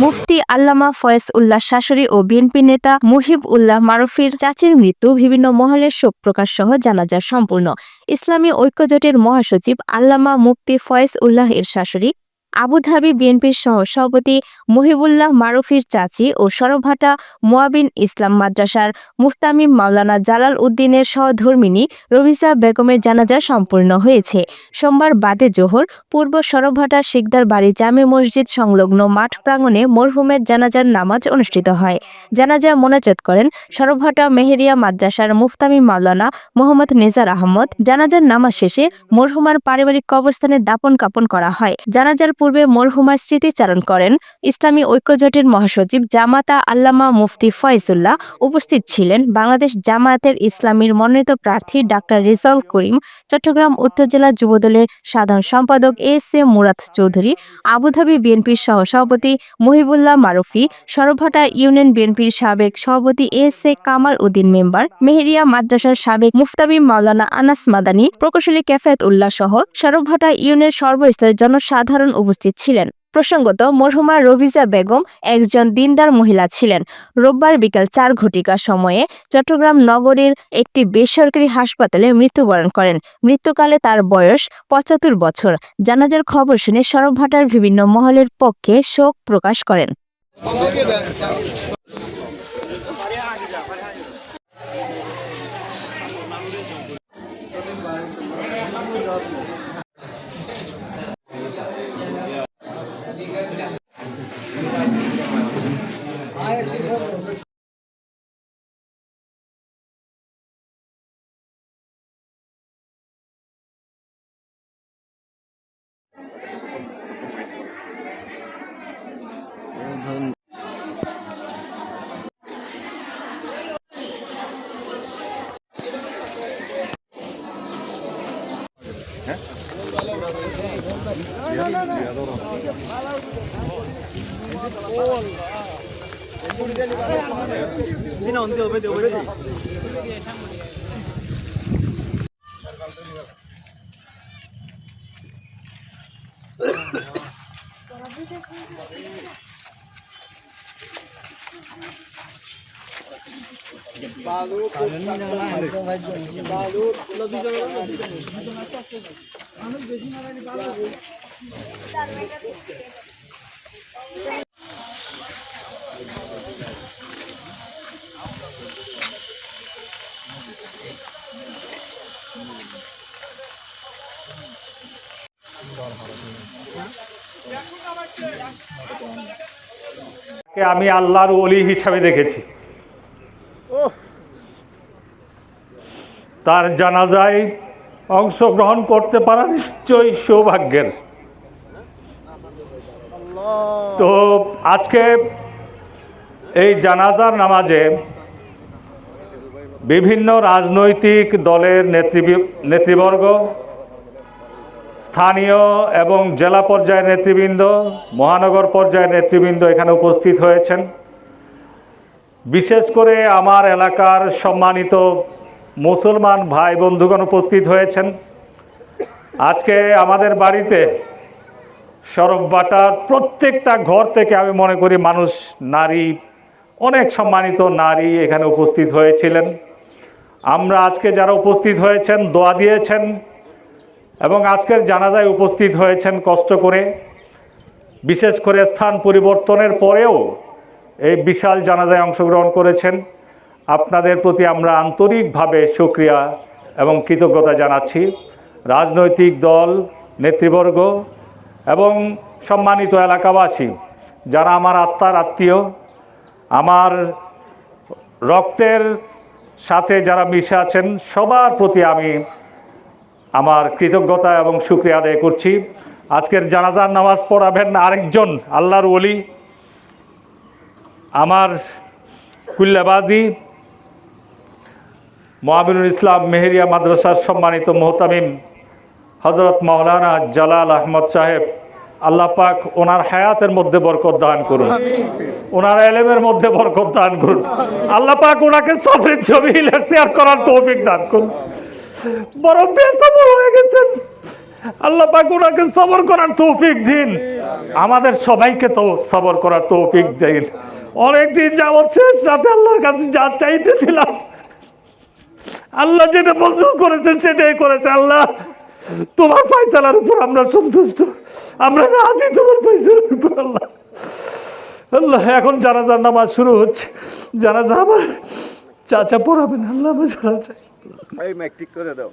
মুফতি আল্লামা ফয়েজ উল্লাহ শাশুড়ি ও বিএনপি নেতা মুহিব উল্লাহ মারুফির চাচির মৃত্যু বিভিন্ন মহলের শোক প্রকাশ সহ জানাজা সম্পূর্ণ। ইসলামী ঐক্যজোটের মহাসচিব আল্লামা মুফতি ফয়েজ উল্লাহ এর শাশুড়ি, আবুধাবি বিএনপির সহ-সভাপতি মুহিবুল্লাহ মারুফির চাচি ও সরভাটা মুয়াবিন ইসলাম মাদ্রাসার মুফতামিম মাওলানা জালাল উদ্দিনের সহধর্মিণী রবিসা বেগমের জানাজা সম্পূর্ণ হয়েছে। সোমবার বাদে জোহর পূর্ব সরভাটা শিকদার বাড়ি জামে মসজিদ সংলগ্ন মাঠ প্রাঙ্গণে মরহুমের জানাজার নামাজ অনুষ্ঠিত হয়। জানাজা মোনাজাত করেন সরভাটা মেহেরিয়া মাদ্রাসার মুফতামিম মাওলানা মোহাম্মদ নেজার আহমদ। জানাজার নামাজ শেষে মরহুমার পারিবারিক কবরস্থানে দাপন কাপন করা হয়। জানাজার পূর্বে মরহুমার স্মৃতিচারণ করেন ইসলামী ঐক্যজোটের মহাসচিব জামাতা আল্লামা মুফতি ফয়েজুল্লাহ। উপস্থিত ছিলেন বাংলাদেশ জামায়াতের ইসলামীর মনোনীত প্রার্থী ডাক্তার রেজাউল করিম, চট্টগ্রাম উত্তর জেলা যুবদলের সাধারণ সম্পাদক এ মুরাদ চৌধুরী, আবুধাবি বিএনপির সহসভাপতি মুহিবুল্লাহ মারুফি, সরভাটা ইউনিয়ন বিএনপির সাবেক সভাপতি কামাল উদ্দিন মেম্বার, মেহেরিয়া মাদ্রাসার সাবেক মুফতামিম মাওলানা আনাস মাদানী, প্রকৌশলী ক্যাফায়েত উল্লাহ সহ সরভাটা ইউনিয়নের সর্বস্তরের জনসাধারণ উপস্থিত ছিলেন। প্রসঙ্গত, মরহুমা রবিজা বেগম একজন দিনদার মহিলা ছিলেন। রোববার বিকাল 4 ঘটিকার সময়ে চট্টগ্রাম নগরীর একটি বেসরকারি হাসপাতালে মৃত্যুবরণ করেন। মৃত্যুকালে তার বয়স 75 বছর। জানাজার খবর শুনে সরভাটার বিভিন্ন মহলের পক্ষে শোক প্রকাশ করেন। আমি আল্লাহর ওলি হিসাবে দেখেছি। তার জানাজায় অংশগ্রহণ করতে পারা নিশ্চয়ই সৌভাগ্যের। তো আজকে এই জানাজার নামাজে বিভিন্ন রাজনৈতিক দলের নেতৃবর্গ, স্থানীয় এবং জেলা পর্যায়ের নেতৃবৃন্দ, মহানগর পর্যায়ের নেতৃবৃন্দ এখানে উপস্থিত হয়েছেন। বিশেষ করে আমার এলাকার সম্মানিত মুসলমান ভাই বন্ধুগণ উপস্থিত হয়েছেন। আজকে আমাদের বাড়িতে সরভাটার প্রত্যেকটা ঘর থেকে আমি মনে করি মানুষ, নারী, অনেক সম্মানিত নারী এখানে উপস্থিত হয়েছিলেন। আমরা আজকে যারা উপস্থিত হয়েছেন দোয়া দিয়েছেন এবং আজকের জানাজায় উপস্থিত হয়েছেন কষ্ট করে, বিশেষ করে স্থান পরিবর্তনের পরেও এই বিশাল জানাজায় অংশগ্রহণ করেছেন। আপনাদের প্রতি আমরা আন্তরিকভাবে শুকরিয়া এবং কৃতজ্ঞতা জানাচ্ছি। রাজনৈতিক দল, নেতৃবর্গ এবং সম্মানিত এলাকাবাসী যারা আমার আত্মার আত্মীয়, আমার রক্তের সাথে যারা মিশে আছেন, সবার প্রতি আমি আমার কৃতজ্ঞতা এবং শুকরিয়া আদায় করছি। আজকের জানাজার নামাজ পড়াবেন আরেকজন আল্লাহর ওলি, আমার কুল্লাবাজি মুয়াবিনুল ইসলাম মেহেরিয়া মাদ্রাসার সম্মানিত মুহতামিম হযরত মাওলানা জালাল আহমদ সাহেব। আল্লাহ পাক ওনার হায়াতের মধ্যে বরকত দান করুন, ওনার ইলমের মধ্যে বরকত দান করুন। আল্লাহ পাক ওনাকে সবরের জমিন শেয়ার করার তৌফিক দান করুন। বড় বেসবর হয়ে গেছেন, আল্লাহ পাক ওনাকে সবর করার তৌফিক দিন, আমাদের সবাইকে তো সবর করার তৌফিক দিন। অনেকদিন যাবৎ শেষ রাতে আল্লাহর কাছে যা চাইতেছিলাম, আল্লাহ যেটা মঞ্জুর করেছেন সেটাই করেছে। আল্লাহ তোমার ফয়সালার উপর আমরা সন্তুষ্ট, আমরা রাজি তোমার ফয়সালার উপর। আল্লাহ আল্লাহ এখন জানাজার নামাজ শুরু হচ্ছে, জানাজা আমার চাচা পড়াবেন। আল্লাহ আমার জানাজা এই মাইক ঠিক করে দাও।